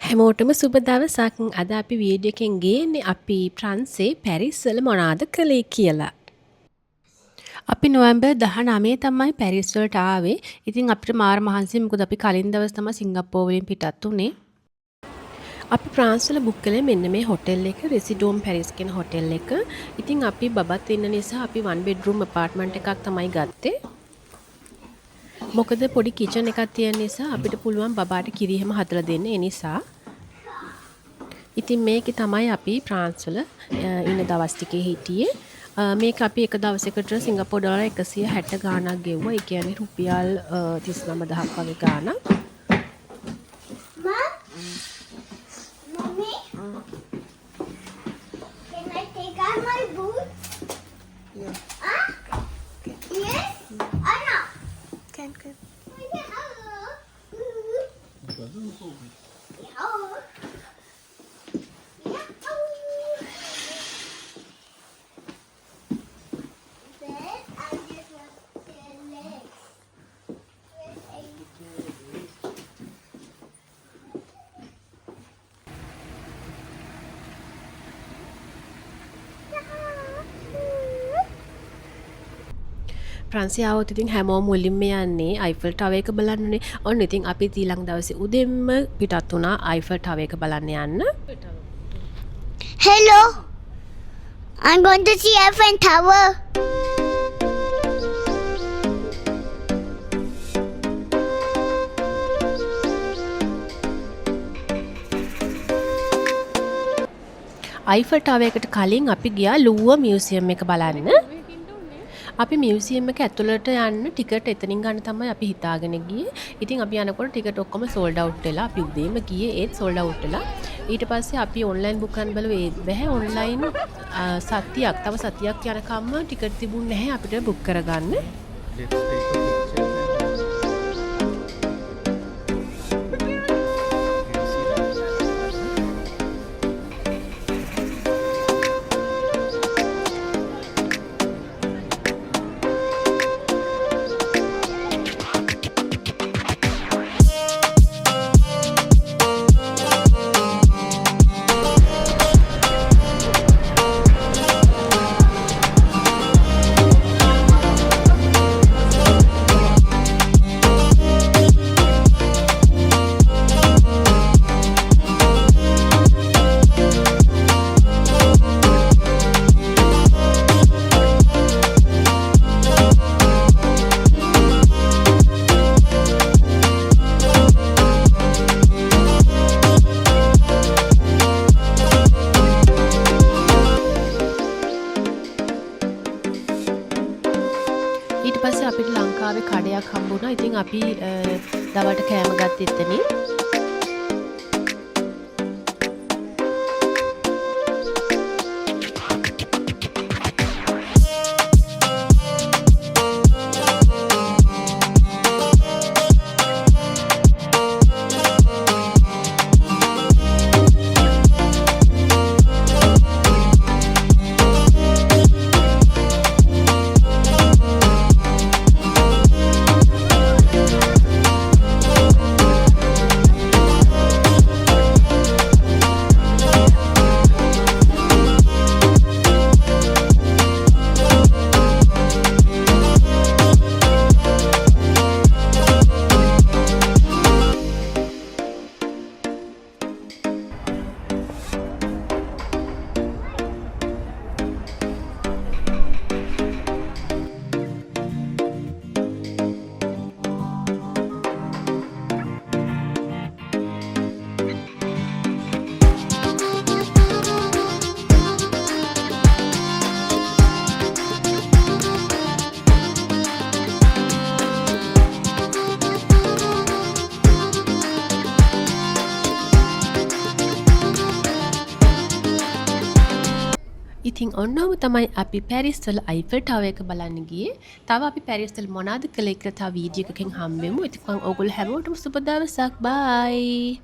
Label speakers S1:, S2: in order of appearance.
S1: හැමෝටම සුබ දවසක්. අද අපි වීඩියෝ එකෙන් ගේන්නේ අපි ප්‍රංශේ පැරිස් වල මොනවද කළේ කියලා. අපි නොවැම්බර් 19 තමයි පැරිස් වලට ආවේ. ඉතින් අපිට මාර මහන්සියි මොකද අපි කලින් දවස් තමයි සිංගප්පූරු වලින් පිටත් උනේ. අපි ප්‍රංශ වල බුක් කළේ මෙන්න මේ හොටෙල් එක රෙසිඩෝම් පැරිස් කියන හොටෙල් එක. ඉතින් අපි බබත් ඉන්න නිසා අපි 1 bedroom apartment එකක් තමයි ගත්තේ. මොකද පොඩි කිචන් එකක් තියෙන නිසා අපිට පුළුවන් බබාට කිරි හැම හදලා දෙන්න. ඒ නිසා ඉතින් මේකේ තමයි අපි ප්‍රංශ වල ඉන්න දවස් ටිකේ හිටියේ. මේක අපි එක දවසකට සිංගප්පූරු ඩොලර් 160 ගාණක් ගෙව්වා. ඒ කියන්නේ රුපියල් 39000ක් වගේ ගාණක්.
S2: Mommy, can I take out my boots?
S3: Yeah.
S2: Huh? Yes or no?
S3: Can.
S2: Yeah. Then I just want their legs.
S1: ප්‍රංශය આવොත් ඉතින් හැමෝම මුලින්ම යන්නේ අයිෆල් ටවර් එක බලන්නනේ. ඔන්න ඉතින් අපි ඊළඟ දවසේ උදෙන්ම පිටත් වුණා අයිෆල් ටවර් එක බලන්න යන්න.
S2: Hello. I'm going to see Eiffel Tower.
S1: Eiffel tower එකට කලින් අපි ගියා ලූවර් මියුසියම් එක බලන්න. අපි මියුසියම් එක ඇතුළට යන්න ටිකට් එතනින් ගන්න තමයි අපි හිතාගෙන ගියේ. ඉතින් අපි යනකොට ටිකට් ඔක්කොම සෝල්ඩ් අවුට් වෙලා අපි උදේම ගියේ ඒත් සෝල්ඩ් අවුට් වෙලා. ඊට පස්සේ අපි ඔන්ලයින් බුක් කරන්න බලුවේ ඒත් බැහැ. ඔන්ලයින් තව සතියක් යනකම්ම ටිකට් තිබුණ නැහැ අපිට බුක් කරගන්න. ඊට පස්සේ අපිට ලංකාවේ කඩයක් හම්බුණා. ඉතින් අපි දවල්ට කෑම ගත්ත එතනින්. ඉතින් ඔන්නෝම තමයි අපි පැරිස් වල අයිෆල් ටවර් එක බලන්න ගියේ. තව අපි පැරිස් වල මොනවද කළේ කියලා තව වීඩියෝ එකකින් හම්බෙමු. ඉතින් ඔයගොල්ලෝ හැමෝටම සුබ දවසක්. බයි.